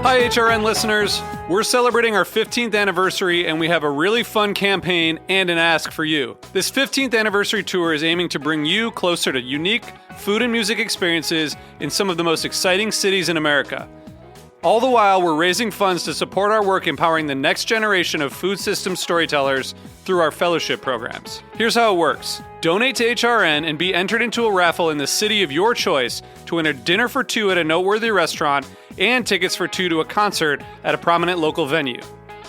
Hi, HRN listeners. We're celebrating our 15th anniversary, and we have a really fun campaign and an ask for you. This 15th anniversary tour is aiming to bring you closer to unique food and music experiences in some of the most exciting cities in America. All the while, we're raising funds to support our work empowering the next generation of food systems storytellers through our fellowship programs. Here's how it works. Donate to HRN and be entered into a raffle in the city of your choice to win a dinner for two at a noteworthy restaurant and tickets for two to a concert at a prominent local venue.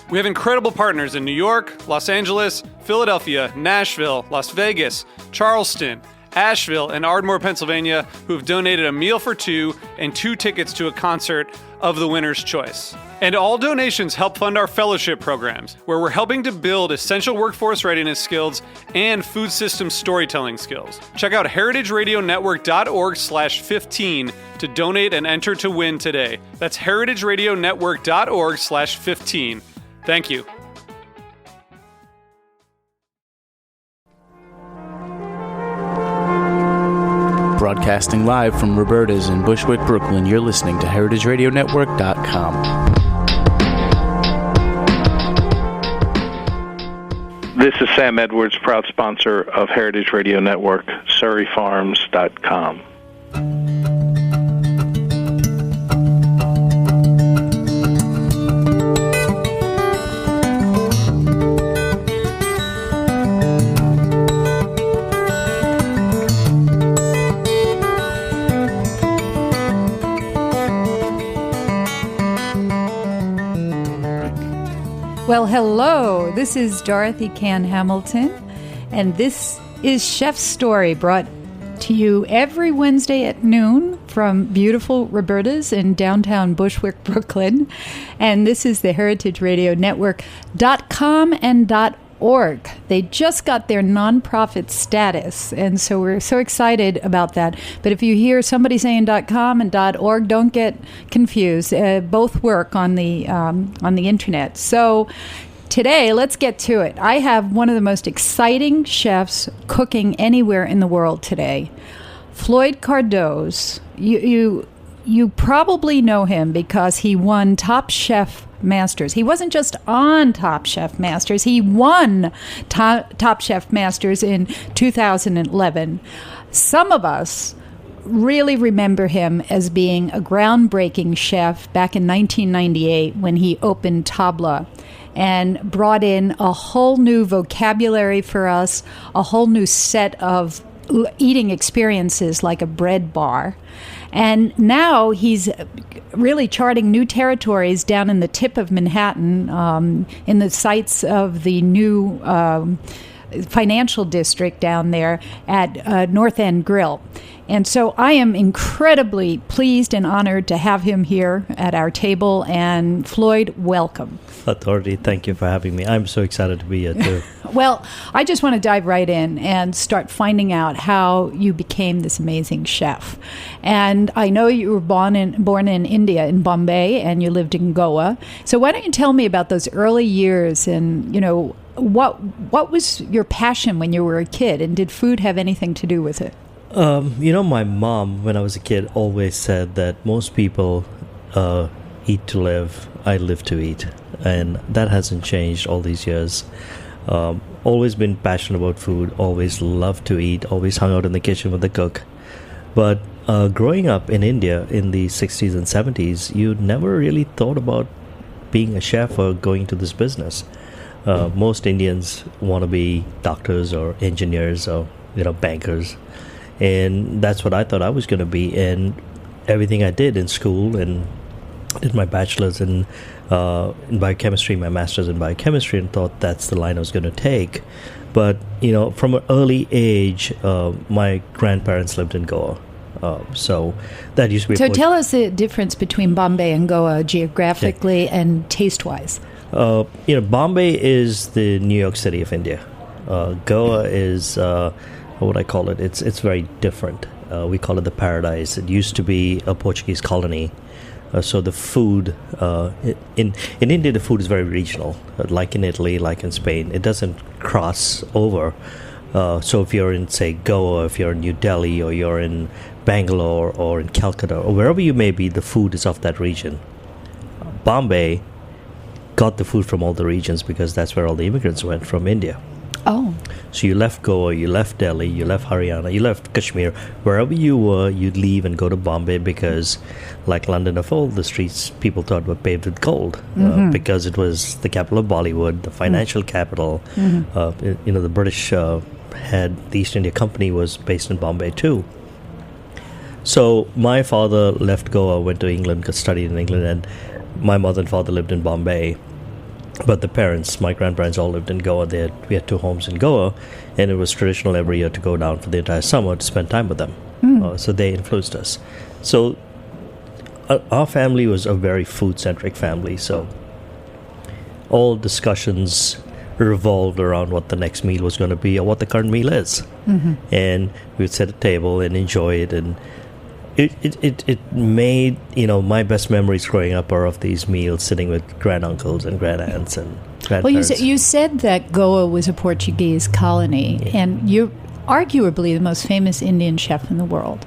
We have incredible partners in New York, Los Angeles, Philadelphia, Nashville, Las Vegas, Charleston, Asheville, and Ardmore, Pennsylvania, who have donated a meal for two and two tickets to a concert of the winner's choice. And all donations help fund our fellowship programs, where we're helping to build essential workforce readiness skills and food system storytelling skills. Check out heritageradionetwork.org/15 to donate and enter to win today. That's heritageradionetwork.org/15. Thank you. Broadcasting live from Roberta's in Bushwick, Brooklyn, you're listening to heritageradionetwork.com. This is Sam Edwards, proud sponsor of Heritage Radio Network, SurreyFarms.com. Well, hello. This is Dorothy Cann Hamilton, and this is Chef's Story, brought to you every Wednesday at noon from beautiful Roberta's in downtown Bushwick, Brooklyn. And this is the heritageradionetwork.com and .org. They just got their nonprofit status, and so we're so excited about that. But if you hear somebody saying .com and .org, don't get confused. Both work on the internet. So today, let's get to it. I have one of the most exciting chefs cooking anywhere in the world today, Floyd Cardoz. You probably know him because he won Top Chef Masters. He wasn't just on Top Chef Masters, he won Top Chef Masters in 2011. Some of us really remember him as being a groundbreaking chef back in 1998 when he opened Tabla and brought in a whole new vocabulary for us, a whole new set of eating experiences like a bread bar. And now he's really charting new territories down in the tip of Manhattan, in the sites of the new financial district down there at North End Grill. And so I am incredibly pleased and honored to have him here at our table. And Floyd, welcome. Authority, thank you for having me. I'm so excited to be here too. Well, I just want to dive right in and start finding out how you became this amazing chef. And I know you were born in India, in Bombay, and you lived in Goa. So why don't you tell me about those early years and, you know, what was your passion when you were a kid, and did food have anything to do with it? My mom, when I was a kid, always said that most people eat to live, I live to eat. And that hasn't changed all these years. Always been passionate about food, always loved to eat, always hung out in the kitchen with the cook. But growing up in India in the 60s and 70s, you never really thought about being a chef or going to this business. Most Indians want to be doctors or engineers or bankers. And that's what I thought I was going to be. And everything I did in school, and did my bachelor's in biochemistry, my master's in biochemistry, and thought that's the line I was going to take. But, from an early age, my grandparents lived in Goa. So that used to be... So tell us the difference between Bombay and Goa geographically and taste-wise. Bombay is the New York City of India. Goa is... what would I call it? It's very different. We call it the paradise. It used to be a Portuguese colony. So the food, in India, the food is very regional. Like in Italy, like in Spain. It doesn't cross over. So if you're in, say, Goa, if you're in New Delhi, or you're in Bangalore, or in Calcutta, or wherever you may be, the food is of that region. Bombay got the food from all the regions because that's where all the immigrants went from India. Oh. So you left Goa, you left Delhi, you left Haryana, you left Kashmir. Wherever you were, you'd leave and go to Bombay because, like London of old, the streets people thought were paved with gold because it was the capital of Bollywood, the financial capital. The British had the East India Company was based in Bombay too. So my father left Goa, went to England, studied in England, and my mother and father lived in Bombay. But the parents, my grandparents, all lived in Goa. We had 2 homes in Goa, and it was traditional every year to go down for the entire summer to spend time with them. So they influenced us. So our family was a very food-centric family. So all discussions revolved around what the next meal was going to be or what the current meal is. And we'd sit at a table and enjoy it. And it made, my best memories growing up are of these meals sitting with granduncles and grandaunts and grandparents. Well, you said that Goa was a Portuguese colony, and you're arguably the most famous Indian chef in the world.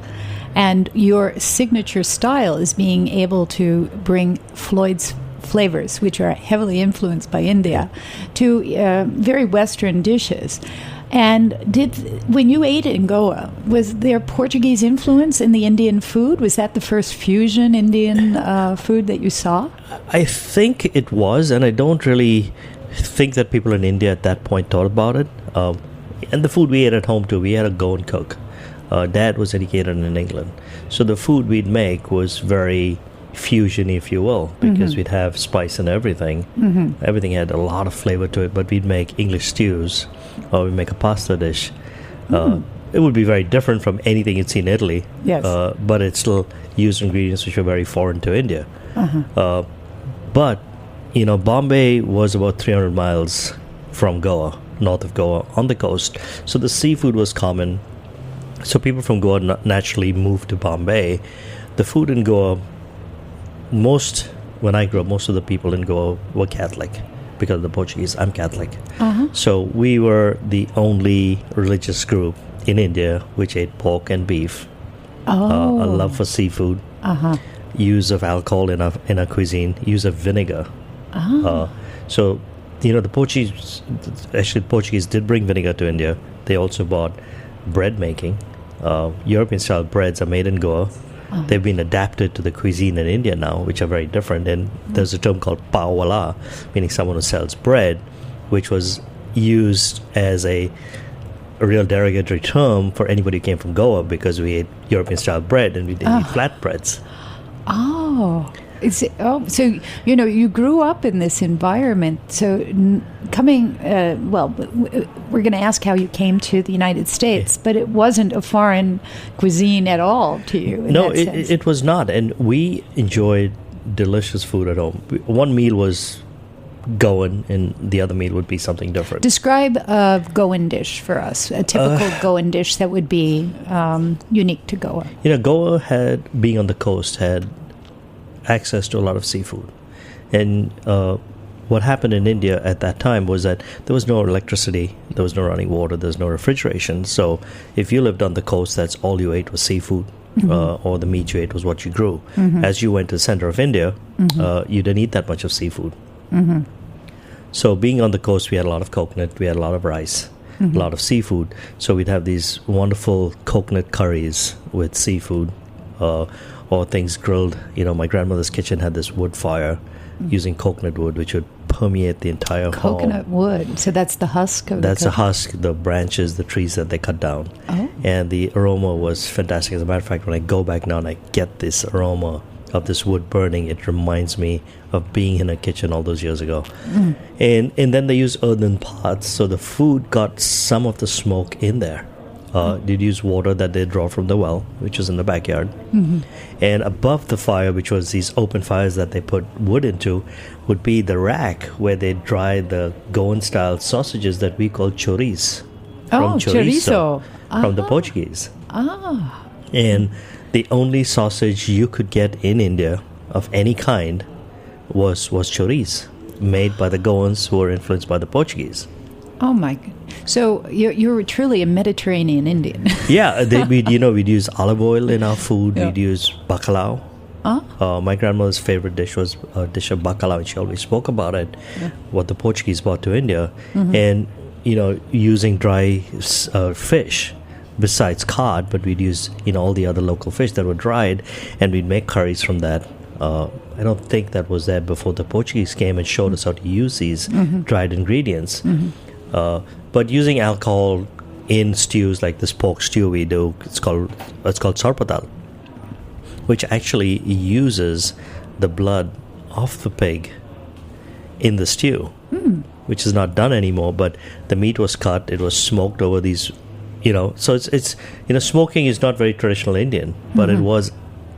And your signature style is being able to bring Floyd's flavors, which are heavily influenced by India, to very Western dishes. And when you ate in Goa, was there Portuguese influence in the Indian food? Was that the first fusion Indian food that you saw? I think it was, and I don't really think that people in India at that point thought about it. And the food we ate at home too, we had a Goan cook. Dad was educated in England. So the food we'd make was very fusion, if you will, because we'd have spice and everything. Everything had a lot of flavor to it, but we'd make English stews, or we'd make a pasta dish. It would be very different from anything you'd see in Italy, but it still used ingredients which were very foreign to India. But, Bombay was about 300 miles from Goa, north of Goa, on the coast. So the seafood was common. So people from Goa naturally moved to Bombay. The food in Goa, when I grew up, most of the people in Goa were Catholic because of the Portuguese. I'm Catholic. So we were the only religious group in India which ate pork and beef. A love for seafood. Use of alcohol in our cuisine. Use of vinegar. So, the Portuguese did bring vinegar to India. They also brought bread making. European-style breads are made in Goa. They've been adapted to the cuisine in India now, which are very different. And there's a term called pawala, meaning someone who sells bread, which was used as a real derogatory term for anybody who came from Goa because we ate European-style bread and we didn't eat flatbreads. So you grew up in this environment. So we're going to ask how you came to the United States, but it wasn't a foreign cuisine at all to you. No, it was not, and we enjoyed delicious food at home. One meal was Goan, and the other meal would be something different. Describe a Goan dish for us, a typical Goan dish that would be unique to Goa. Goa being on the coast, had access to a lot of seafood. And what happened in India at that time was that there was no electricity, there was no running water, there was no refrigeration. So if you lived on the coast, that's all you ate was seafood, or the meat you ate was what you grew. As you went to the center of India, you didn't eat that much of seafood. So being on the coast, we had a lot of coconut, we had a lot of rice, a lot of seafood. So we'd have these wonderful coconut curries with seafood, or things grilled. My grandmother's kitchen had this wood fire using coconut wood, which would permeate the entire home. Coconut wood. So that's the husk of That's the husk, the branches, the trees that they cut down. And the aroma was fantastic. As a matter of fact, when I go back now and I get this aroma of this wood burning, it reminds me of being in a kitchen all those years ago. And then they use earthen pots, so the food got some of the smoke in there. They'd use water that they draw from the well, which was in the backyard. And above the fire, which was these open fires that they put wood into, would be the rack where they dry the Goan-style sausages that we call choris. From chorizo. From the Portuguese. And the only sausage you could get in India of any kind was choris, made by the Goans who were influenced by the Portuguese. Oh my God. So you're truly a Mediterranean Indian. Yeah, we'd use olive oil in our food. We'd use bacalao, My grandmother's favorite dish was a dish of bacalhau, and she always spoke about it, what the Portuguese brought to India. And, using dry fish besides cod, but we'd use, all the other local fish that were dried, and we'd make curries from that. I don't think that was there before the Portuguese came and showed us how to use these dried ingredients. But using alcohol in stews like this pork stew we do, it's called sarpatal, which actually uses the blood of the pig in the stew, which is not done anymore. But the meat was cut; it was smoked over these, So it's smoking is not very traditional Indian, but it was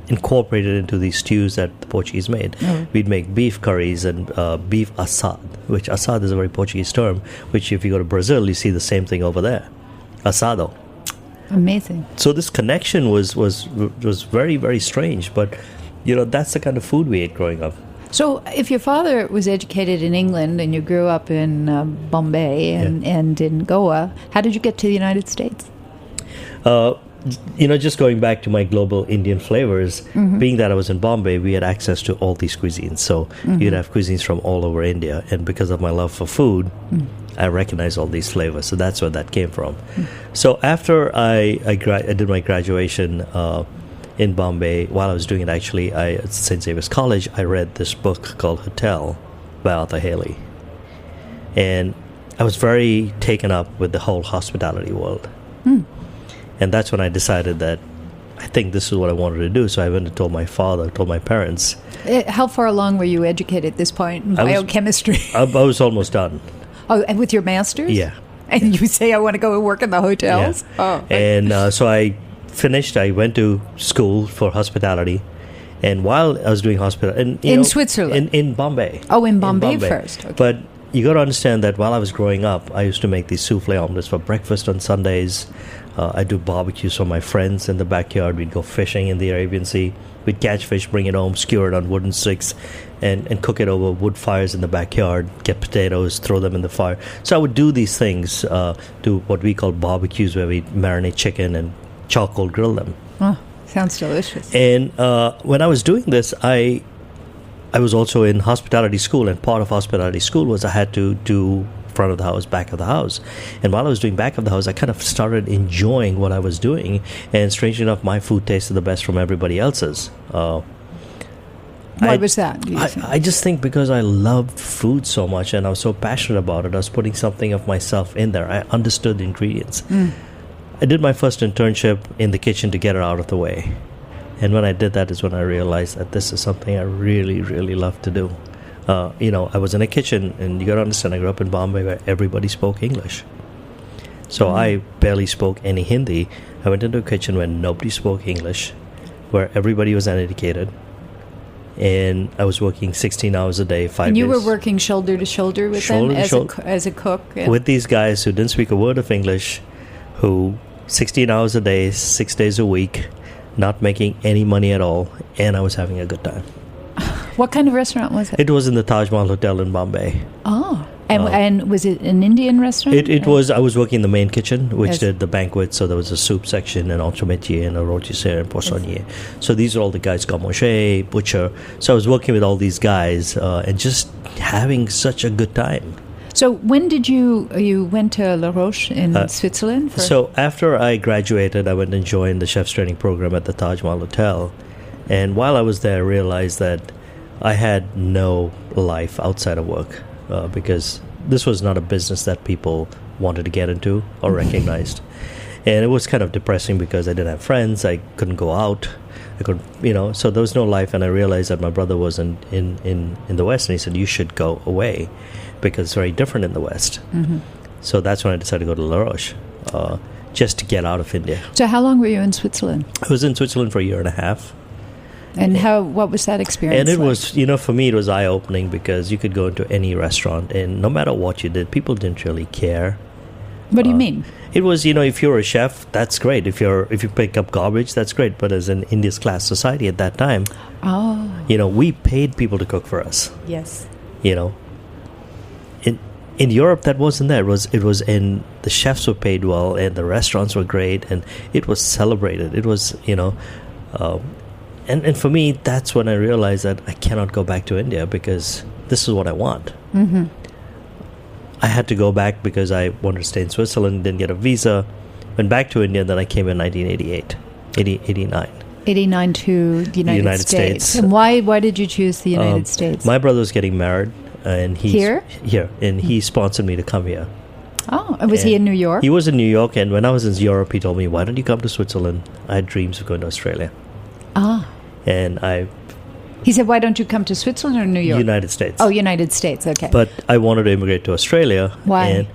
incorporated into these stews that the Portuguese made. We'd make beef curries and beef assad, which assad is a very Portuguese term, which if you go to Brazil, you see the same thing over there. Asado. Amazing. So this connection was very, very strange, but that's the kind of food we ate growing up. So if your father was educated in England and you grew up in Bombay and in Goa, how did you get to the United States? Just going back to my global Indian flavors, being that I was in Bombay, we had access to all these cuisines. So you'd have cuisines from all over India. And because of my love for food, I recognize all these flavors. So that's where that came from. So after I did my graduation in Bombay, while I was doing it, actually, at St. Xavier's College, I read this book called Hotel by Arthur Haley. And I was very taken up with the whole hospitality world. And that's when I decided that I think this is what I wanted to do. So I went and told my parents. How far along were you educated at this point in biochemistry? I was almost done. Oh, and with your master's? Yeah. And you say, I want to go and work in the hotels? Yeah. Oh. And so I finished. I went to school for hospitality. And while I was doing hospitality... In Switzerland? In Bombay. Oh, in Bombay first. Okay. But you got to understand that while I was growing up, I used to make these souffle omelets for breakfast on Sundays. I'd do barbecues for my friends in the backyard. We'd go fishing in the Arabian Sea. We'd catch fish, bring it home, skewer it on wooden sticks, and cook it over wood fires in the backyard, get potatoes, throw them in the fire. So I would do these things, do what we call barbecues, where we marinate chicken and charcoal grill them. Oh, sounds delicious. And when I was doing this, I was also in hospitality school, and part of hospitality school was I had to do front of the house, back of the house. And while I was doing back of the house, I kind of started enjoying what I was doing. And strangely enough, my food tasted the best from everybody else's. Why was that? I just think because I loved food so much and I was so passionate about it, I was putting something of myself in there. I understood the ingredients. I did my first internship in the kitchen to get it out of the way. And when I did that is when I realized that this is something I really, really love to do. I was in a kitchen, and you got to understand, I grew up in Bombay where everybody spoke English. So I barely spoke any Hindi. I went into a kitchen where nobody spoke English, where everybody was uneducated. And I was working 16 hours a day, 5 days. And you were working shoulder to shoulder with them as a cook? Yeah. With these guys who didn't speak a word of English, who 16 hours a day, 6 days a week, not making any money at all, and I was having a good time. What kind of restaurant was it? It was in the Taj Mahal Hotel in Bombay. Oh, and was it an Indian restaurant? It was. I was working in the main kitchen, which did the banquet. So there was a soup section, an entremetier, and a rôtisserie and poissonnier. So these are all the guys, garde-manger, butcher. So I was working with all these guys and just having such a good time. So when did you went to La Roche in Switzerland? So after I graduated, I went and joined the chef's training program at the Taj Mahal Hotel. And while I was there, I realized that I had no life outside of work because this was not a business that people wanted to get into or recognized. And it was kind of depressing because I didn't have friends. I couldn't go out. I couldn't, so there was no life. And I realized that my brother was in the West, and he said, you should go away because it's very different in the West. Mm-hmm. So that's when I decided to go to La Roche just to get out of India. So how long were you in Switzerland? I was in Switzerland for a year and a half. And what was that experience And it like? was, for me, it was eye-opening because you could go into any restaurant and no matter what you did, people didn't really care. What do you mean? It was, if you're a chef, that's great. If you pick up garbage, that's great. But as in India's class society at that time, we paid people to cook for us. Yes. In Europe, that wasn't there. It was in the chefs were paid well and the restaurants were great and it was celebrated. It was, and for me, that's when I realized that I cannot go back to India because this is what I want. Mm-hmm. I had to go back because I wanted to stay in Switzerland, didn't get a visa, went back to India, then I came in 89. 89 to the United States. And why did you choose the United States? My brother was getting married, and Here, and he sponsored me to come here. Oh, was he in New York? He was in New York, and when I was in Europe, he told me, "Why don't you come to Switzerland?" I had dreams of going to Australia. Ah. And He said, "Why don't you come to Switzerland or New York?" United States. Oh, United States. Okay. But I wanted to immigrate to Australia. Why? And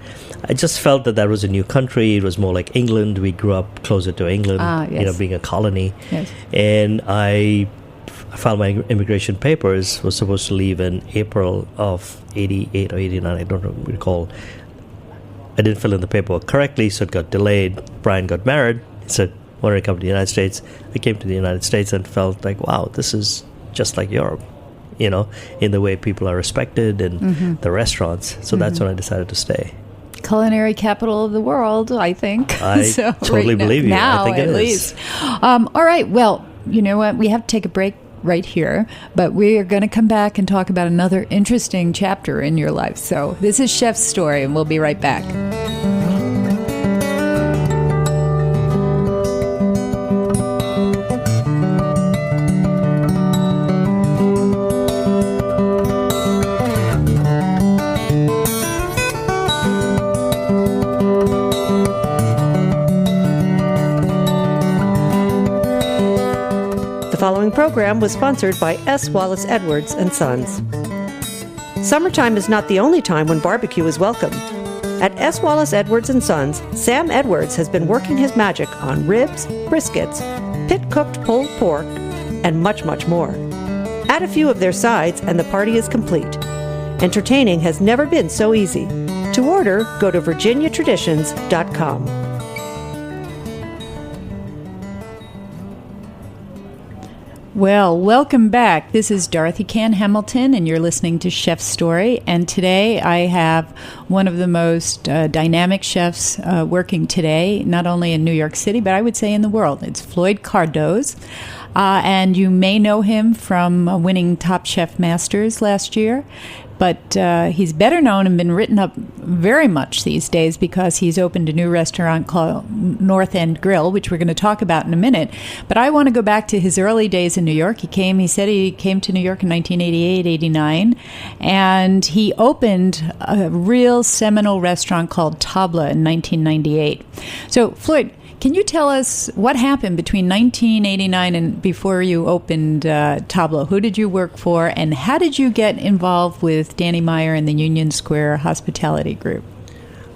I just felt that was a new country. It was more like England. We grew up closer to England, yes. being a colony. Yes. And I filed my immigration papers. Was supposed to leave in April of 88 or 89. I don't recall. I didn't fill in the paperwork correctly, so it got delayed. Brian got married. He said, "Why don't I come to the United States?" I came to the United States and felt like, wow, this is just like Europe, in the way people are respected and the restaurants. So that's when I decided to stay. Culinary capital of the world, I think. I totally believe you. Now, I think it at is. least. All right. Well, you know what? We have to take a break right here, but we are going to come back and talk about another interesting chapter in your life. So this is Chef's Story, and we'll be right back. The following program was sponsored by S. Wallace Edwards and Sons. Summertime is not the only time when barbecue is welcome. At S. Wallace Edwards and Sons, Sam Edwards has been working his magic on ribs, briskets, pit-cooked pulled pork, and much, much more. Add a few of their sides and the party is complete. Entertaining has never been so easy. To order, go to virginiatraditions.com. Well, welcome back. This is Dorothy Cann Hamilton, and you're listening to Chef's Story. And today I have one of the most dynamic chefs working today, not only in New York City, but I would say in the world. It's Floyd Cardoz. And you may know him from winning Top Chef Masters last year. But he's better known and been written up very much these days because he's opened a new restaurant called North End Grill, which we're going to talk about in a minute. But I want to go back to his early days in New York. He said he came to New York in 1988, 89, and he opened a real seminal restaurant called Tabla in 1998. So, Floyd, can you tell us what happened between 1989 and before you opened Tabla? Who did you work for, and how did you get involved with Danny Meyer and the Union Square Hospitality Group?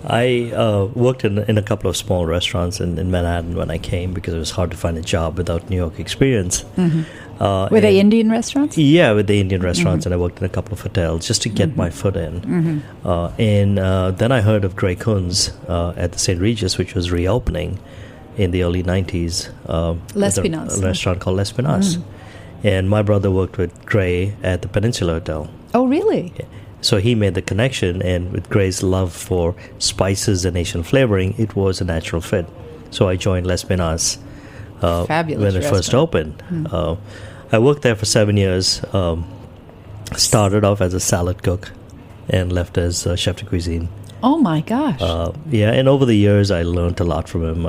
I worked in a couple of small restaurants in Manhattan when I came because it was hard to find a job without New York experience. Mm-hmm. Were they Indian restaurants? Yeah, with the Indian restaurants, and I worked in a couple of hotels just to get my foot in. And then I heard of Gray Kunz at the St. Regis, which was reopening in the early 90s. L'Espinasse. A restaurant called L'Espinasse. And my brother worked with Gray at the Peninsula Hotel. Oh, really? Yeah. So he made the connection, and with Gray's love for spices and Asian flavoring, it was a natural fit. So I joined L'Espinasse Fabulous when it first restaurant. opened. I worked there for 7 years. Started off as a salad cook and left as chef de cuisine. Oh, my gosh. And over the years, I learned a lot from him.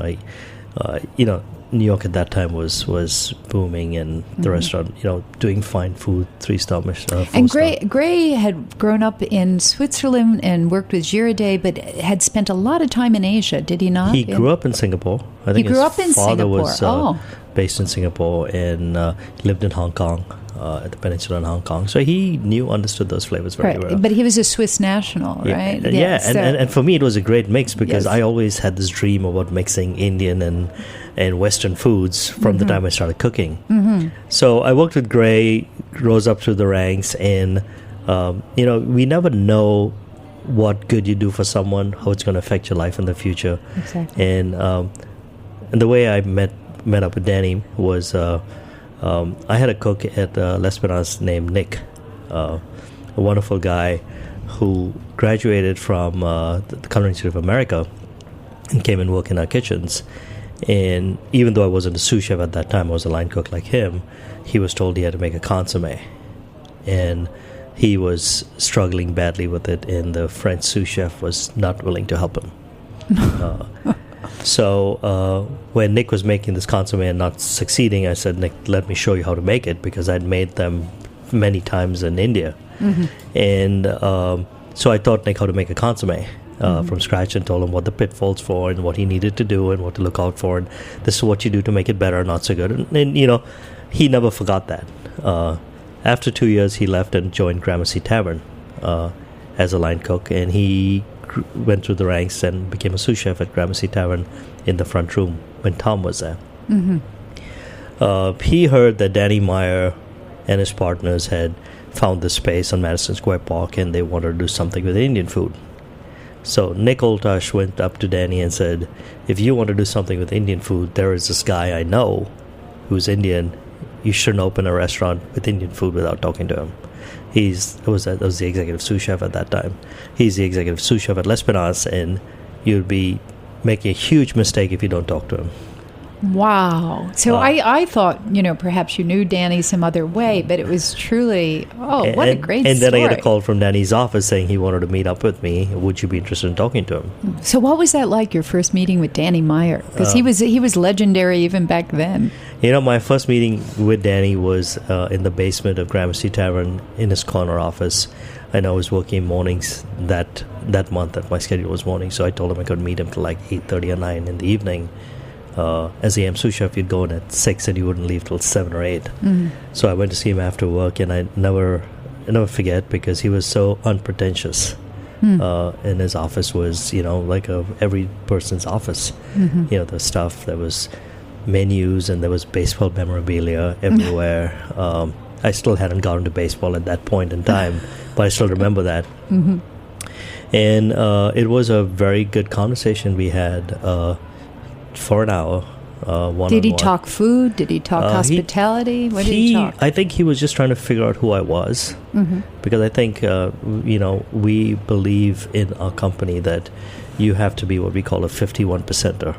New York at that time was booming, and the restaurant, doing fine food, 3-star Michelin. And Gray had grown up in Switzerland and worked with Girardet, but had spent a lot of time in Asia, did he not? He grew up in Singapore. I think he grew up in his father Singapore. was based in Singapore and lived in Hong Kong. At the Peninsula in Hong Kong. So he understood those flavors very well. But he was a Swiss national, right? Yeah. And for me it was a great mix because Yes. I always had this dream about mixing Indian and Western foods from the time I started cooking. So I worked with Gray, rose up through the ranks, and we never know what good you do for someone, how it's going to affect your life in the future. Exactly. And the way I met up with Danny was I had a cook at L'Espinasse named Nick, a wonderful guy who graduated from the Culinary Institute of America and came and worked in our kitchens. And even though I wasn't a sous chef at that time, I was a line cook like him, he was told he had to make a consommé. And he was struggling badly with it, and the French sous chef was not willing to help him. So when Nick was making this consommé and not succeeding, I said, Nick, let me show you how to make it, because I'd made them many times in India. And so I taught Nick how to make a consommé from scratch, and told him what the pitfalls for and what he needed to do and what to look out for. And this is what you do to make it better, not so good. And you know, he never forgot that. After 2 years, he left and joined Gramercy Tavern as a line cook, and he went through the ranks and became a sous chef at Gramercy Tavern in the front room when Tom was there. He heard that Danny Meyer and his partners had found this space on Madison Square Park, and they wanted to do something with Indian food. So Nick Oltosh went up to Danny and said, if you want to do something with Indian food, there is this guy I know who's Indian. You shouldn't open a restaurant with Indian food without talking to him. That was the executive sous chef at that time. He's the executive sous chef at L'Espinasse, and you'd be making a huge mistake if you don't talk to him. Wow. So I thought, perhaps you knew Danny some other way, but it was truly, what a great story. And then I got a call from Danny's office saying he wanted to meet up with me. Would you be interested in talking to him? So what was that like, your first meeting with Danny Meyer? Because he was legendary even back then. My first meeting with Danny was in the basement of Gramercy Tavern in his corner office. And I was working mornings that month, that my schedule was morning. So I told him I could meet him till like 8:30 or 9 in the evening. As the AM sous chef, you'd go in at 6 and you wouldn't leave till 7 or 8. So I went to see him after work, and I never forget, because he was so unpretentious. And his office was, like every person's office. The stuff, there was menus and there was baseball memorabilia everywhere. I still hadn't gotten to baseball at that point in time, but I still remember that. And it was a very good conversation we had. For an hour, one-on-one. Did he talk food? Did he talk hospitality? What did he talk? I think he was just trying to figure out who I was, because I think we believe in our company that you have to be what we call a 51%er.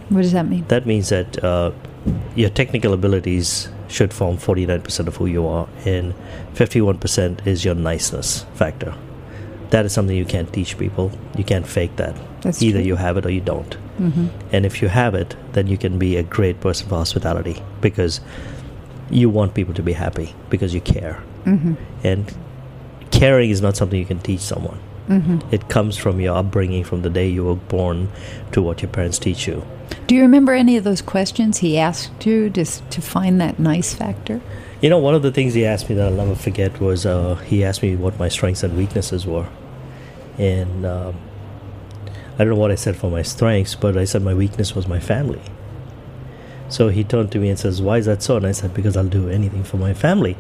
What does that mean? That means that your technical abilities should form 49% of who you are, and 51% is your niceness factor. That is something you can't teach people. You can't fake that. That's Either true. you have it or you don't. And if you have it, then you can be a great person for hospitality, because you want people to be happy, because you care. And caring is not something you can teach someone. It comes from your upbringing, from the day you were born to what your parents teach you. Do you remember any of those questions he asked you just to find that nice factor? One of the things he asked me that I'll never forget was he asked me what my strengths and weaknesses were. And I don't know what I said for my strengths, but I said my weakness was my family. So he turned to me and says, why is that so? And I said, because I'll do anything for my family.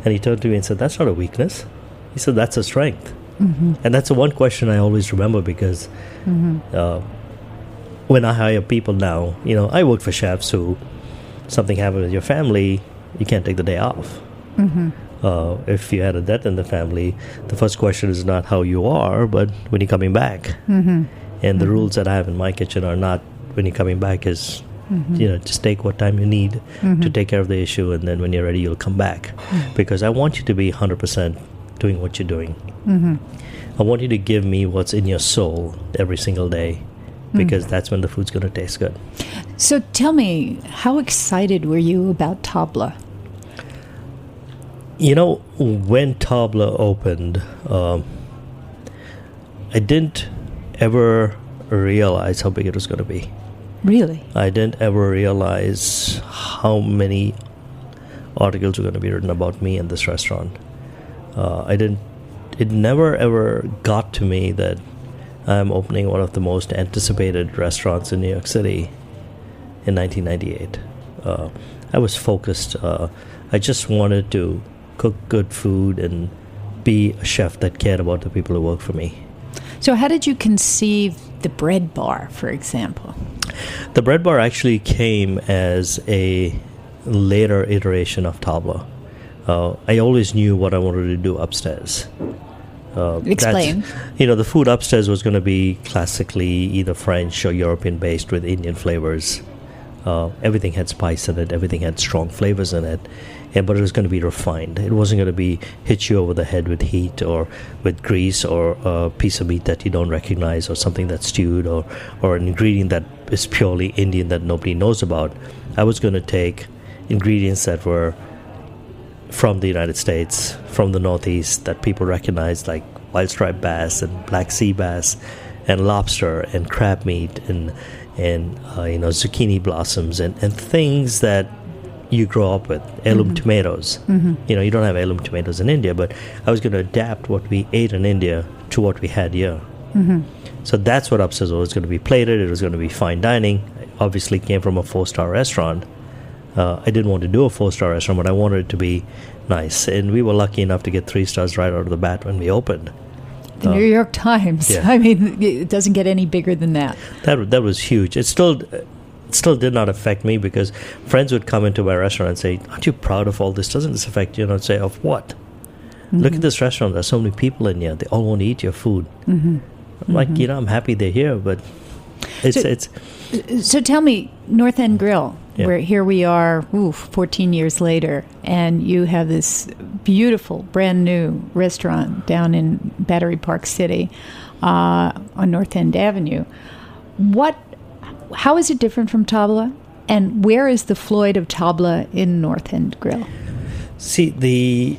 And he turned to me and said, that's not a weakness. He said, that's a strength. And that's the one question I always remember, because when I hire people now, I work for chefs who, something happened with your family, you can't take the day off. If you had a death in the family, the first question is not how you are, but when you're coming back. And the rules that I have in my kitchen are not when you're coming back is, just take what time you need to take care of the issue, and then when you're ready, you'll come back. Because I want you to be 100% doing what you're doing. I want you to give me what's in your soul every single day, because that's when the food's going to taste good. So tell me, how excited were you about Tabla? When Tabla opened, I didn't ever realize how big it was going to be. Really? I didn't ever realize how many articles were going to be written about me and this restaurant. It never ever got to me that I'm opening one of the most anticipated restaurants in New York City in 1998. I was focused. I just wanted to cook good food and be a chef that cared about the people who work for me. So how did you conceive the bread bar, for example? The bread bar actually came as a later iteration of Tabla. I always knew what I wanted to do upstairs. Explain. The food upstairs was going to be classically either French or European based with Indian flavors. Everything had spice in it. Everything had strong flavors in it. But it was going to be refined. It wasn't going to be hit you over the head with heat or with grease or a piece of meat that you don't recognize or something that's stewed or an ingredient that is purely Indian that nobody knows about. I was going to take ingredients that were from the United States, from the Northeast, that people recognize, like wild striped bass and black sea bass and lobster and crab meat and zucchini blossoms and things that you grow up with. Heirloom tomatoes. You don't have heirloom tomatoes in India, but I was going to adapt what we ate in India to what we had here. So that's what Upstairs was going to be plated. It was going to be fine dining. I obviously came from a 4-star restaurant. I didn't want to do a 4-star restaurant, but I wanted it to be nice. And we were lucky enough to get 3 stars right out of the bat when we opened. The New York Times. Yeah. I mean, it doesn't get any bigger than that. That was huge. It still did not affect me because friends would come into my restaurant and say, "Aren't you proud of all this? Doesn't this affect you?" And I'd say, "Of what? Look at this restaurant. There's so many people in here. They all want to eat your food." I'm like, I'm happy they're here, but it's. So tell me, North End Grill, Yeah. where here we are, 14 years later, and you have this beautiful, brand new restaurant down in Battery Park City on North End Avenue. How is it different from Tabla? And where is the Floyd of Tabla in North End Grill? See, the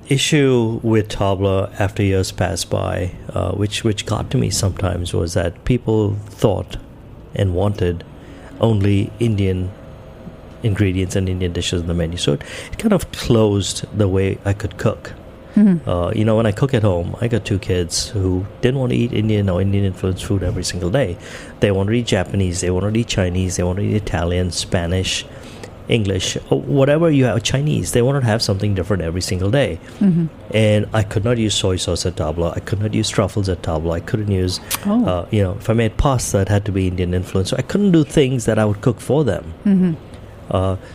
issue with Tabla after years passed by, which got to me sometimes, was that people thought and wanted only Indian ingredients and Indian dishes in the menu. So it kind of closed the way I could cook. When I cook at home, I got 2 kids who didn't want to eat Indian or Indian influenced food every single day. They want to eat Japanese, they want to eat Chinese, they want to eat Italian, Spanish, English, whatever you have, Chinese. They want to have something different every single day. And I could not use soy sauce at Tabla. I could not use truffles at Tabla. I couldn't use, if I made pasta, it had to be Indian influence. So I couldn't do things that I would cook for them.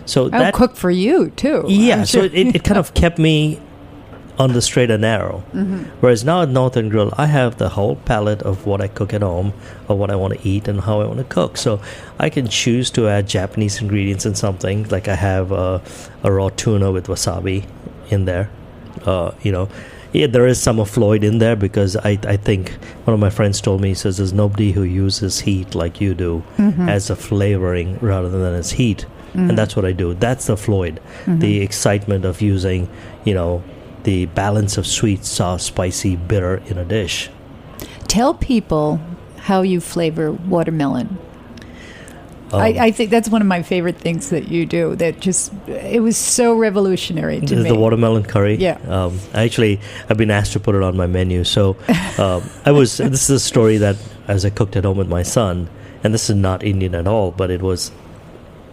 So I would cook for you, too. Yeah, so it kind of kept me on the straight and narrow. Whereas now at North End Grill, I have the whole palette of what I cook at home, or what I want to eat and how I want to cook. So I can choose to add Japanese ingredients in something, like I have a raw tuna with wasabi in there. There is some of Floyd in there because I think one of my friends told me, he says, there's nobody who uses heat like you do as a flavoring rather than as heat. And that's what I do. That's the Floyd. The excitement of using, the balance of sweet, sour, spicy, bitter in a dish. Tell people how you flavor watermelon. I think that's one of my favorite things that you do. It was so revolutionary to me. The watermelon curry. Yeah. I've been asked to put it on my menu. So this is a story that as I cooked at home with my son, and this is not Indian at all, but it was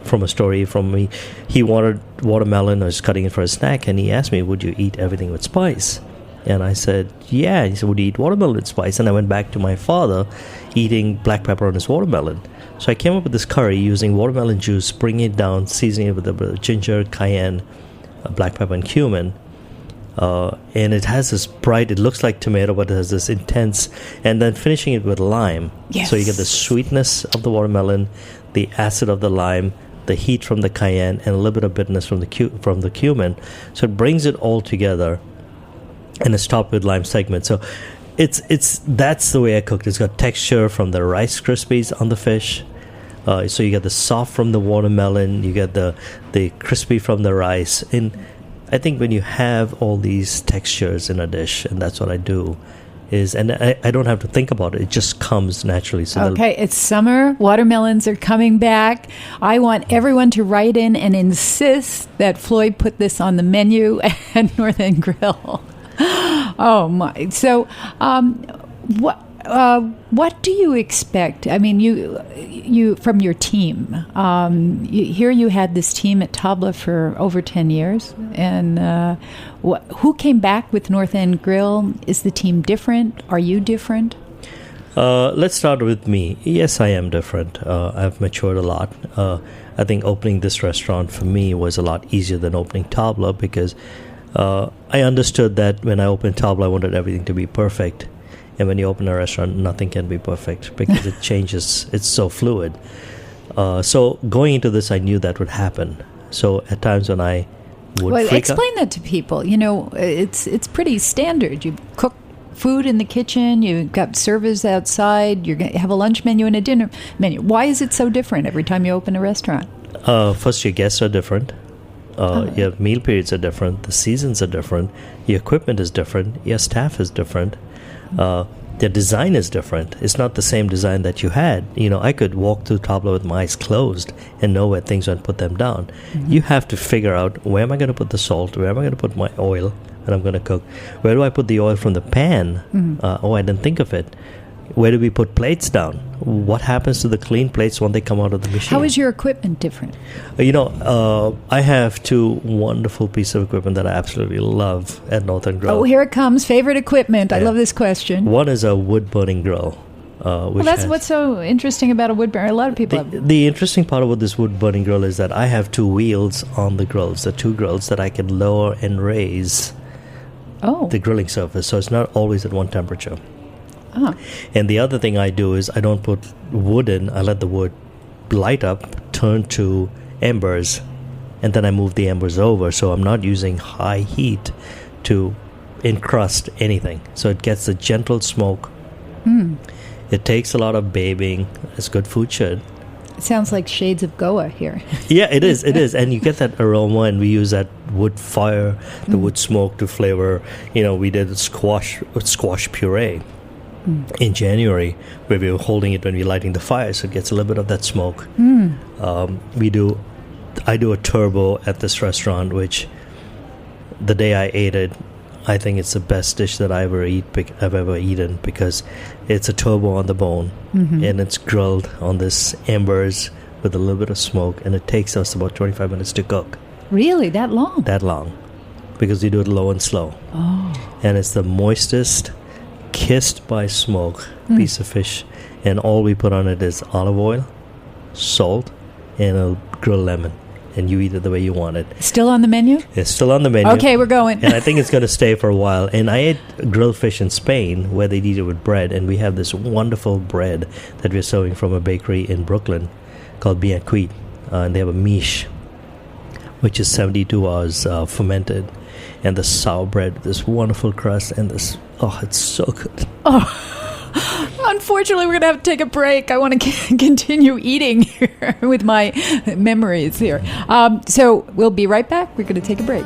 from a story from me. He wanted watermelon. I was cutting it for a snack, and he asked me, would you eat everything with spice? And I said, yeah. And he said, would you eat watermelon with spice? And I went back to my father eating black pepper on his watermelon. So I came up with this curry using watermelon juice, bringing it down, seasoning it with a bit of ginger, cayenne, black pepper, and cumin. And it has this bright, it looks like tomato, but it has this intense, and then finishing it with lime. Yes. So you get the sweetness of the watermelon, the acid of the lime, the heat from the cayenne, and a little bit of bitterness from the cumin. So it brings it all together, and it's topped with lime segment. So that's the way I cooked. It's got texture from the Rice Krispies on the fish. So you get the soft from the watermelon, you get the crispy from the rice. And I think when you have all these textures in a dish, and that's what I do, and I don't have to think about it. It just comes naturally. So okay, it's summer. Watermelons are coming back. I want everyone to write in and insist that Floyd put this on the menu at North End Grill. Oh my! So, what do you expect? I mean, you from your team. Here you had this team at Tabla for over 10 years, and who came back with North End Grill? Is the team different? Are you different? Let's start with me. Yes, I am different. I've matured a lot. I think opening this restaurant for me was a lot easier than opening Tabla because I understood that when I opened Tabla, I wanted everything to be perfect. And when you open a restaurant, nothing can be perfect because it changes. It's so fluid. So going into this, I knew that would happen. So at times when I would Well, freak out, explain that to people. You know, it's pretty standard. You cook food in the kitchen. You've got servers outside. You're going to have a lunch menu and a dinner menu. Why is it so different every time you open a restaurant? first, your guests are different. Your meal periods are different. The seasons are different. Your equipment is different. Your staff is different. Their design is different. It's not the same design that you had. You know, I could walk through Tabla with my eyes closed and know where things are and put them down. Mm-hmm. You have to figure out, where am I going to put the salt? Where am I going to put my oil when I'm going to cook? Where do I put the oil from the pan? Mm-hmm. I didn't think of it. Where do we put plates down? What happens to the clean plates when they come out of the machine? How is your equipment different? I have two wonderful pieces of equipment that I absolutely love at Northern Grill. Oh, here it comes. Favorite equipment. I love this question. One is a wood-burning grill. That's what's so interesting about a wood burner. A lot of people have. The interesting part about this wood-burning grill is that I have two wheels on the grills, the two grills that I can lower and raise the grilling surface, so it's not always at one temperature. Oh. And the other thing I do is I don't put wood in. I let the wood light up, turn to embers, and then I move the embers over. So I'm not using high heat to encrust anything. So it gets a gentle smoke. It takes a lot of babying, as good food should. It sounds like shades of Goa here. Yeah, it is. It is. And you get that aroma, and we use that wood fire, the wood smoke to flavor. You know, we did squash puree in January, where we were holding it when we were lighting the fire, so it gets a little bit of that smoke. I do a turbo at this restaurant, which the day I ate it, I think it's the best dish that I've ever eaten, because it's a turbo on the bone, and it's grilled on this embers with a little bit of smoke, and it takes us about 25 minutes to cook. Really? That long? That long. Because we do it low and slow. And it's the moistest, kissed by smoke piece of fish, and all we put on it is olive oil, salt, and a grilled lemon, and you eat it the way you want it. Still on the menu? It's still on the menu. Okay, we're going. And I think it's going to stay for a while. And I ate grilled fish in Spain, where they eat it with bread, and we have this wonderful bread that we're serving from a bakery in Brooklyn called Bien Cuit, and they have a miche, which is 72 hours fermented, and the sour bread, this wonderful crust, and this, it's so good. Unfortunately, we're going to have to take a break. I want to continue eating here with my memories here. So we'll be right back. We're going to take a break.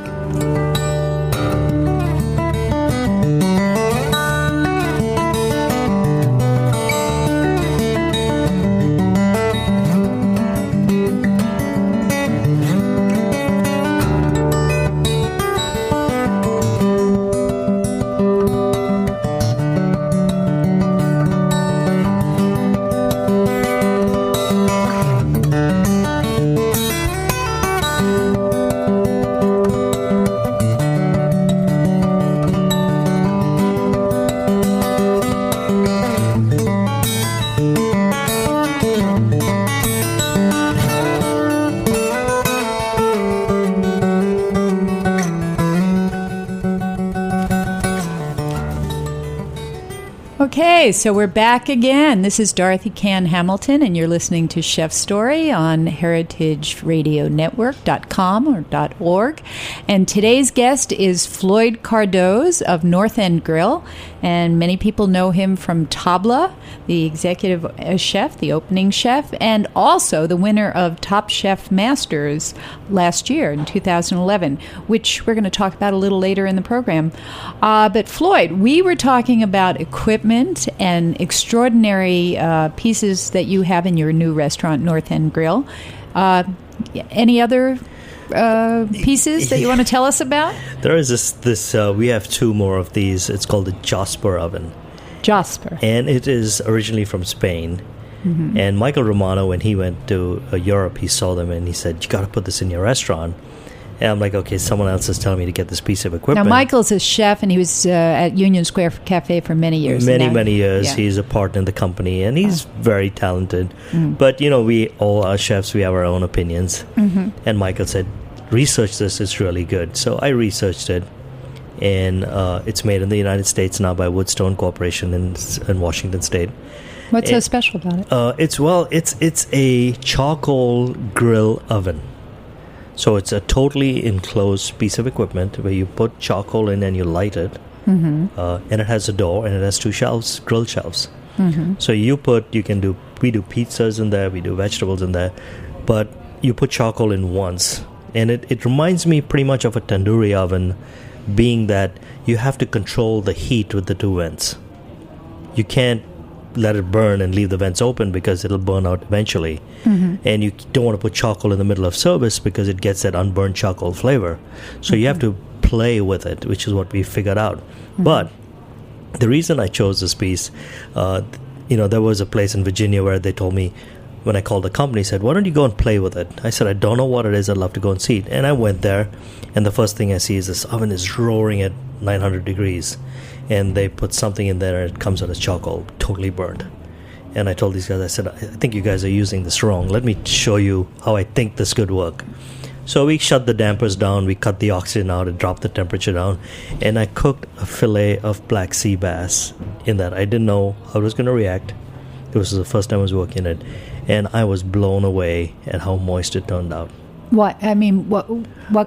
Okay, so we're back again. This is Dorothy Cann Hamilton, and you're listening to Chef Story on heritageradionetwork.com or .org. And today's guest is Floyd Cardoz of North End Grill, and many people know him from Tabla, the executive chef, the opening chef, and also the winner of Top Chef Masters last year in 2011, which we're going to talk about a little later in the program. But Floyd, we were talking about equipment and extraordinary pieces that you have in your new restaurant, North End Grill. Any other pieces that you want to tell us about? There is this we have two more of these. It's called the Jasper oven. Jasper. And it is originally from Spain. And Michael Romano, when he went to Europe, he saw them and he said, "You got to put this in your restaurant." And I'm like, okay, someone else is telling me to get this piece of equipment. Now, Michael's a chef, and he was at Union Square Cafe for many years. Many years. Yeah. He's a partner in the company, and he's very talented. But, we all are chefs. We have our own opinions. And Michael said, research this. It's really good. So I researched it, and it's made in the United States now by Woodstone Corporation in Washington State. What's so special about it? It's a charcoal grill oven. So it's a totally enclosed piece of equipment where you put charcoal in and you light it. And it has a door and it has 2 shelves, grill shelves. So we do pizzas in there, we do vegetables in there, but you put charcoal in once. And it reminds me pretty much of a tandoori oven, being that you have to control the heat with the 2 vents. You can't let it burn and leave the vents open because it'll burn out eventually. And you don't want to put charcoal in the middle of service because it gets that unburned charcoal flavor. So you have to play with it, which is what we figured out. But the reason I chose this piece, there was a place in Virginia where they told me, when I called the company, said, why don't you go and play with it? I said, I don't know what it is. I'd love to go and see it. And I went there, and the first thing I see is this oven is roaring at 900 degrees. And they put something in there, and it comes out as charcoal, totally burnt. And I told these guys, I said, I think you guys are using this wrong. Let me show you how I think this could work. So we shut the dampers down, we cut the oxygen out, and dropped the temperature down. And I cooked a fillet of black sea bass in that. I didn't know how it was going to react. It was the first time I was working it. And I was blown away at how moist it turned out. What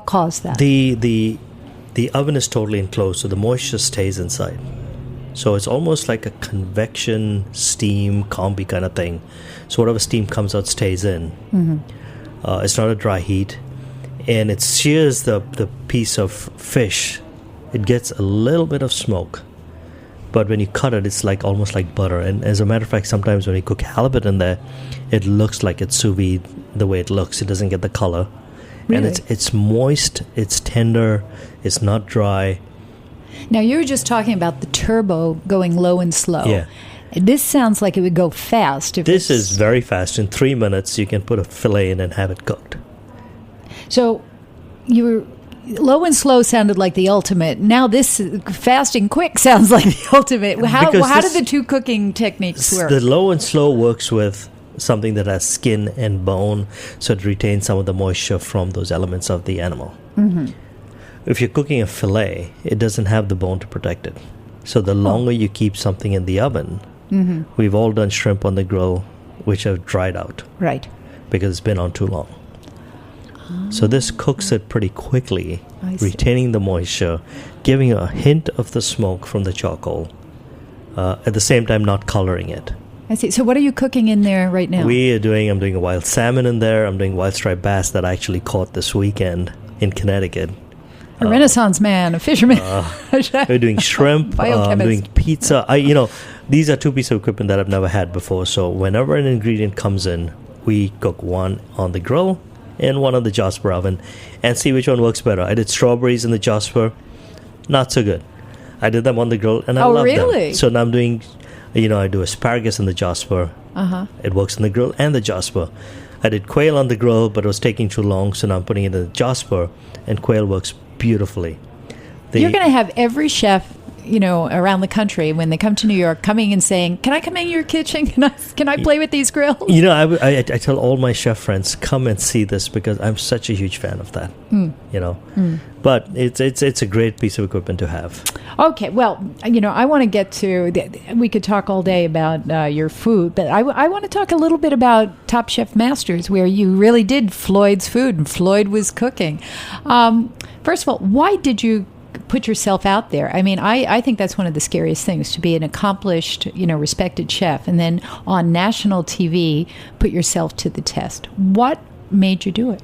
caused that? The oven is totally enclosed, so the moisture stays inside. So it's almost like a convection steam combi kind of thing. So whatever steam comes out stays in. It's not a dry heat. And it sears the piece of fish. It gets a little bit of smoke. But when you cut it, it's almost like butter. And as a matter of fact, sometimes when you cook halibut in there, it looks like it's sous vide the way it looks. It doesn't get the color. Really? And it's moist, it's tender, it's not dry. Now, you were just talking about the turbo going low and slow. Yeah. This sounds like it would go fast. This is very fast. In 3 minutes, you can put a fillet in and have it cooked. So, low and slow sounded like the ultimate. Now this fast and quick sounds like the ultimate. How do the 2 cooking techniques work? The low and slow works with something that has skin and bone, so it retains some of the moisture from those elements of the animal. If you're cooking a fillet, it doesn't have the bone to protect it. So the longer you keep something in the oven, we've all done shrimp on the grill, which have dried out. Right. Because it's been on too long. So this cooks it pretty quickly, retaining the moisture, giving a hint of the smoke from the charcoal, at the same time not coloring it. I see. So what are you cooking in there right now? I'm doing a wild salmon in there. I'm doing wild striped bass that I actually caught this weekend in Connecticut. A Renaissance man, a fisherman. We're doing shrimp. I'm doing pizza. These are 2 pieces of equipment that I've never had before. So whenever an ingredient comes in, we cook one on the grill and one on the Jasper oven and see which one works better. I did strawberries in the Jasper. Not so good. I did them on the grill and I love them. So now I'm doing, I do asparagus in the Jasper. It works in the grill and the Jasper. I did quail on the grill, but it was taking too long, so now I'm putting it in the Jasper, and quail works beautifully. You're going to have every chef, around the country, when they come to New York, coming and saying, can I come in your kitchen? Can I play with these grills? I tell all my chef friends, come and see this, because I'm such a huge fan of that. But it's a great piece of equipment to have. Okay, well, I want to get to, we could talk all day about your food, but I want to talk a little bit about Top Chef Masters, where you really did Floyd's food, and Floyd was cooking. First of all, why did you put yourself out there? I mean, I think that's one of the scariest things, to be an accomplished, respected chef, and then on national TV, put yourself to the test. What made you do it?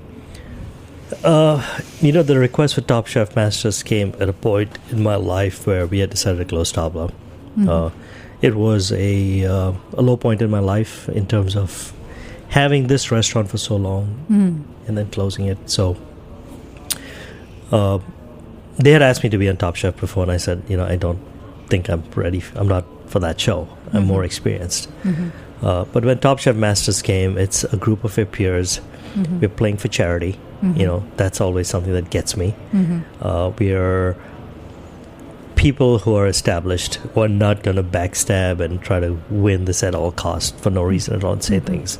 The request for Top Chef Masters came at a point in my life where we had decided to close Tabla. It was a low point in my life in terms of having this restaurant for so long and then closing it. So they had asked me to be on Top Chef before, and I said, I don't think I'm ready. I'm not for that show. I'm more experienced. But when Top Chef Masters came, it's a group of our peers. We're playing for charity. That's always something that gets me. We are people who are established, who are not going to backstab and try to win this at all costs for no reason at all and say things.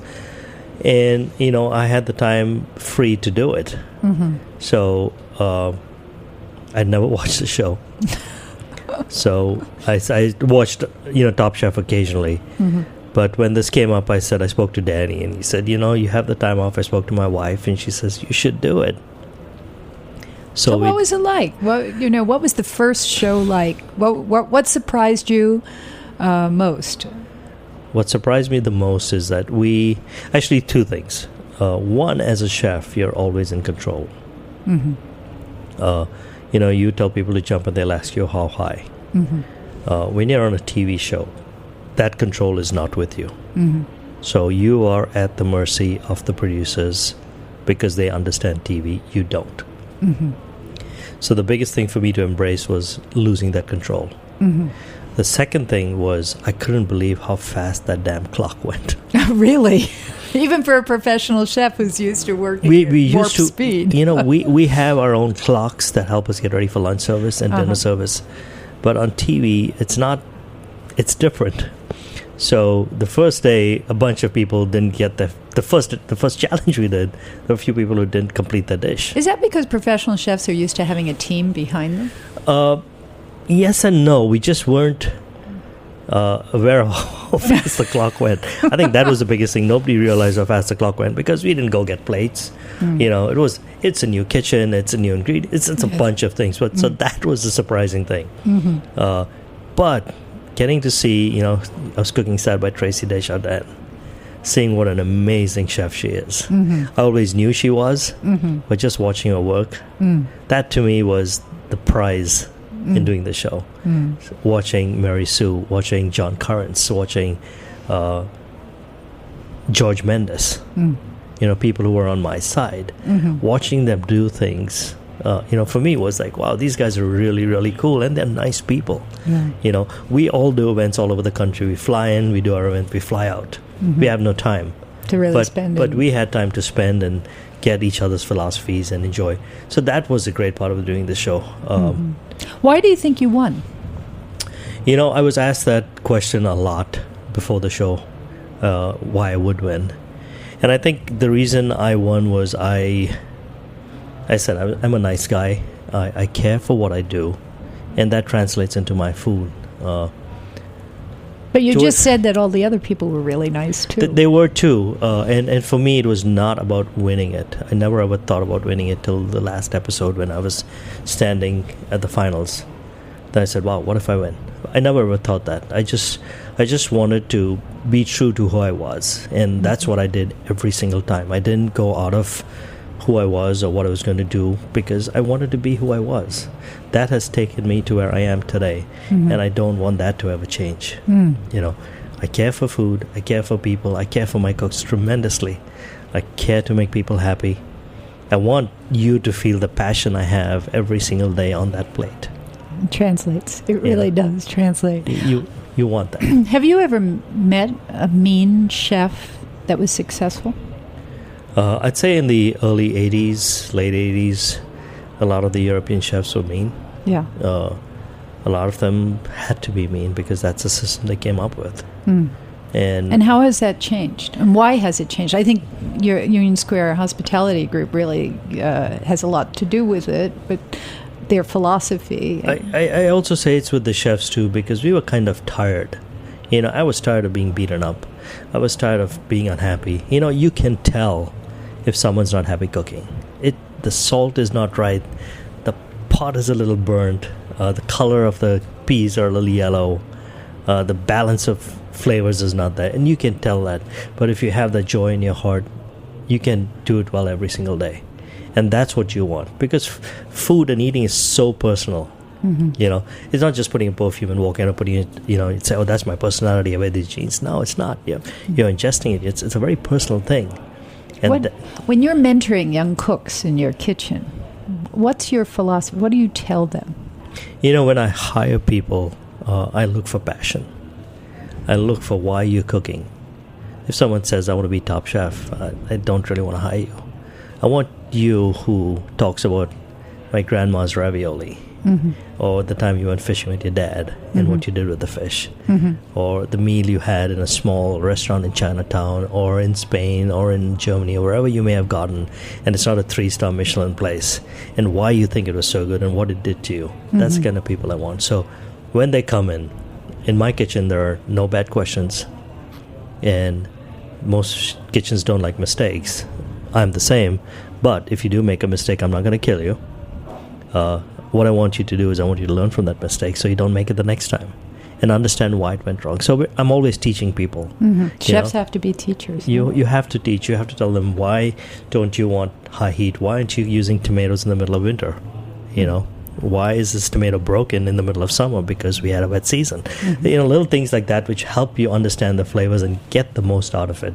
And, I had the time free to do it. So I'd never watched the show. So I watched, Top Chef occasionally. But when this came up, I spoke to Danny, and he said, you have the time off. I spoke to my wife, and she says, you should do it. So what was it like? What was the first show like? What surprised you most? What surprised me the most is that actually two things. One, as a chef, you're always in control. Mm-hmm. You tell people to jump and they'll ask you how high. Mm-hmm. When you're on a TV show, that control is not with you. Mm-hmm. So you are at the mercy of the producers because they understand TV. You don't. Mm-hmm. So the biggest thing for me to embrace was losing that control. Mm-hmm. The second thing was I couldn't believe how fast that damn clock went. Really? Even for a professional chef who's used to working we at used warp to, speed. we have our own clocks that help us get ready for lunch service and dinner service. But on TV, it's different. So the first day, a bunch of people didn't get the first challenge we did. There were a few people who didn't complete the dish. Is that because professional chefs are used to having a team behind them? Yes and no. We just weren't aware of how fast the clock went. I think that was the biggest thing. Nobody realized how fast the clock went because we didn't go get plates. It's a new kitchen, it's a new ingredient, it's a bunch of things. But so that was the surprising thing. Mm-hmm. But getting to see, I was cooking side by Tracy Desjardins, seeing what an amazing chef she is. Mm-hmm. I always knew she was, but just watching her work, that to me was the prize in doing the show. Watching Mary Sue, watching John Currents, watching George Mendes, people who were on my side, watching them do things. For me, it was like, wow, these guys are really, really cool, and they're nice people. Yeah. We all do events all over the country. We fly in, we do our event, we fly out. We have no time to really spend. But we had time to spend and get each other's philosophies and enjoy. So that was a great part of doing the show. Why do you think you won? I was asked that question a lot before the show, why I would win. And I think the reason I won was I said I'm a nice guy. I care for what I do, and that translates into my food. But you just said that all the other people were really nice too. They were too, and for me it was not about winning it. I never ever thought about winning it till the last episode when I was standing at the finals. Then I said, "Wow, what if I win?" I never ever thought that. I just wanted to be true to who I was, and that's what I did every single time. I didn't go out of who I was or what I was going to do because I wanted to be who I was. That has taken me to where I am today, and I don't want that to ever change. I care for food, I care for people, I care for my cooks tremendously. I care to make people happy. I want you to feel the passion I have every single day on that plate. It translates. It really does translate. You want that. Have you ever met a mean chef that was successful? I'd say in the early 80s, late 80s, a lot of the European chefs were mean. Yeah. A lot of them had to be mean because that's the system they came up with. And how has that changed? And why has it changed? I think your Union Square Hospitality Group really has a lot to do with it, but their philosophy. I also say it's with the chefs too because we were kind of tired. I was tired of being beaten up. I was tired of being unhappy. You can tell if someone's not happy cooking. The salt is not right. The pot is a little burnt. The color of the peas are a little yellow. The balance of flavors is not there. And you can tell that. But if you have that joy in your heart, you can do it well every single day. And that's what you want. Because food and eating is so personal. It's not just putting a perfume and walking and putting it, you'd say, oh, that's my personality, I wear these jeans. No, it's not. You're ingesting it. It's a very personal thing. And when you're mentoring young cooks in your kitchen, what's your philosophy? What do you tell them? When I hire people, I look for passion. I look for why you're cooking. If someone says, I want to be top chef, I don't really want to hire you. I want you who talks about my grandma's ravioli. Or the time you went fishing with your dad and what you did with the fish, or the meal you had in a small restaurant in Chinatown or in Spain or in Germany or wherever you may have gotten, and it's not a 3-star Michelin place, and why you think it was so good and what it did to you. That's the kind of people I want. So when they come in my kitchen, there are no bad questions. And most kitchens don't like mistakes. I'm the same. But if you do make a mistake, I'm not going to kill you. What I want you to do is I want you to learn from that mistake so you don't make it the next time and understand why it went wrong. So I'm always teaching people. Chefs have to be teachers. You have to teach. You have to tell them, why don't you want high heat? Why aren't you using tomatoes in the middle of winter? Why is this tomato broken in the middle of summer? Because we had a wet season. Little things like that which help you understand the flavors and get the most out of it.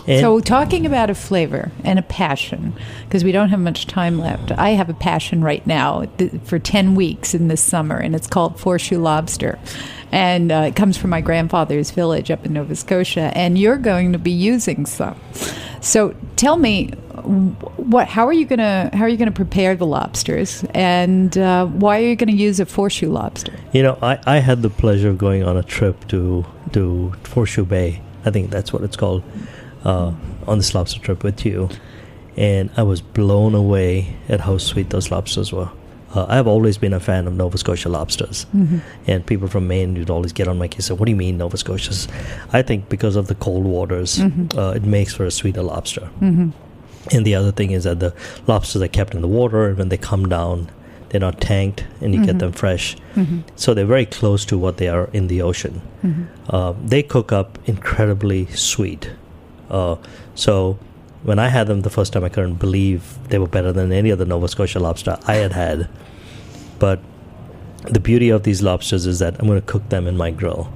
So talking about a flavor and a passion, because we don't have much time left. I have a passion right now for 10 weeks in this summer, and it's called 4-shoe lobster. And it comes from my grandfather's village up in Nova Scotia, and you're going to be using some. So tell me, how are you going to prepare the lobsters, and why are you going to use a 4-shoe lobster? I had the pleasure of going on a trip to 4-shoe Bay. I think that's what it's called. On this lobster trip with you, and I was blown away at how sweet those lobsters were. I've always been a fan of Nova Scotia lobsters, and people from Maine would always get on my case and say, what do you mean Nova Scotia's? I think because of the cold waters, it makes for a sweeter lobster. And the other thing is that the lobsters are kept in the water, and when they come down, they're not tanked, and you get them fresh. So they're very close to what they are in the ocean. They cook up incredibly sweet. So when I had them the first time, I couldn't believe they were better than any other Nova Scotia lobster I had. But the beauty of these lobsters is that I'm going to cook them in my grill.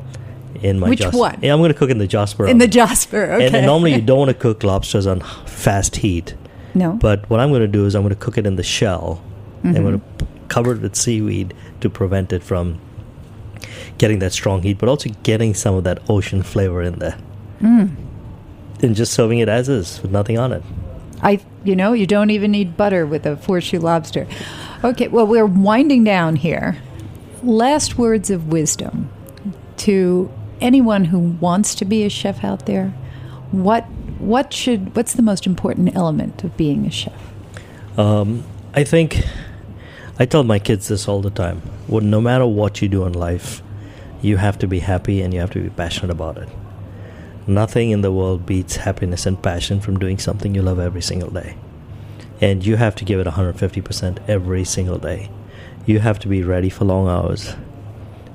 Which one? Yeah, I'm going to cook in the Jasper. In the Jasper, okay. And normally you don't want to cook lobsters on fast heat. No. But what I'm going to do is I'm going to cook it in the shell. I'm going to cover it with seaweed to prevent it from getting that strong heat, but also getting some of that ocean flavor in there. And just serving it as is with nothing on it. You don't even need butter with a 4-shoe lobster. Okay, well, we're winding down here. Last words of wisdom to anyone who wants to be a chef out there. What's the most important element of being a chef? I think I tell my kids this all the time. No matter what you do in life, you have to be happy and you have to be passionate about it. Nothing in the world beats happiness and passion from doing something you love every single day. And you have to give it 150% every single day. You have to be ready for long hours.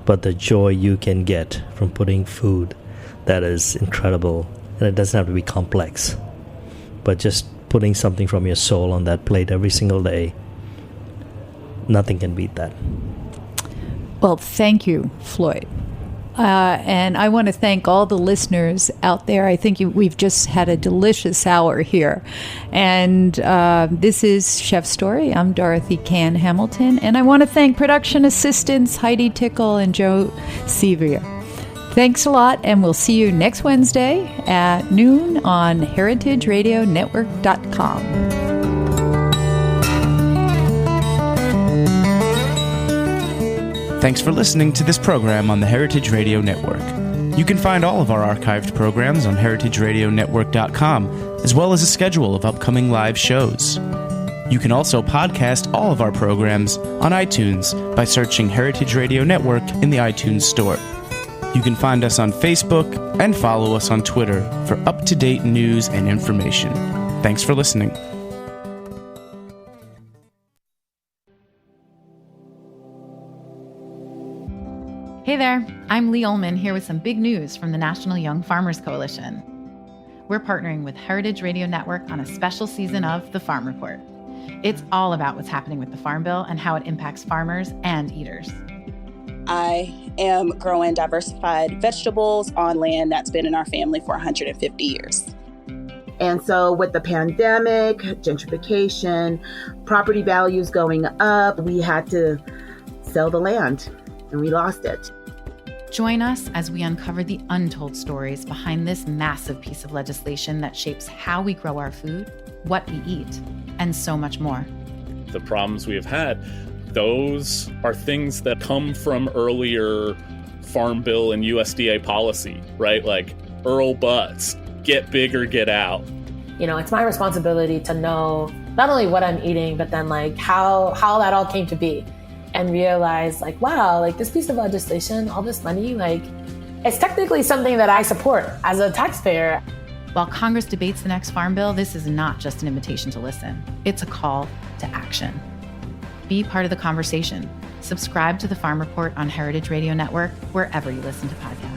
But the joy you can get from putting food that is incredible, and it doesn't have to be complex, but just putting something from your soul on that plate every single day, nothing can beat that. Well, thank you, Floyd. And I want to thank all the listeners out there. I think we've just had a delicious hour here. And this is Chef Story. I'm Dorothy Cann Hamilton. And I want to thank production assistants Heidi Tickle and Joe Sevier. Thanks a lot, and we'll see you next Wednesday at noon on heritageradionetwork.com. Thanks for listening to this program on the Heritage Radio Network. You can find all of our archived programs on heritageradionetwork.com, as well as a schedule of upcoming live shows. You can also podcast all of our programs on iTunes by searching Heritage Radio Network in the iTunes Store. You can find us on Facebook and follow us on Twitter for up-to-date news and information. Thanks for listening. Hey there, I'm Lee Ullman here with some big news from the National Young Farmers Coalition. We're partnering with Heritage Radio Network on a special season of The Farm Report. It's all about what's happening with the Farm Bill and how it impacts farmers and eaters. I am growing diversified vegetables on land that's been in our family for 150 years. And so with the pandemic, gentrification, property values going up, we had to sell the land and we lost it. Join us as we uncover the untold stories behind this massive piece of legislation that shapes how we grow our food, what we eat, and so much more. The problems we have had, those are things that come from earlier Farm Bill and USDA policy, right? Like Earl Butts, get big or get out. It's my responsibility to know not only what I'm eating, but then like how that all came to be. And realize wow, this piece of legislation, all this money, it's technically something that I support as a taxpayer. While Congress debates the next farm bill, this is not just an invitation to listen. It's a call to action. Be part of the conversation. Subscribe to the Farm Report on Heritage Radio Network, wherever you listen to podcasts.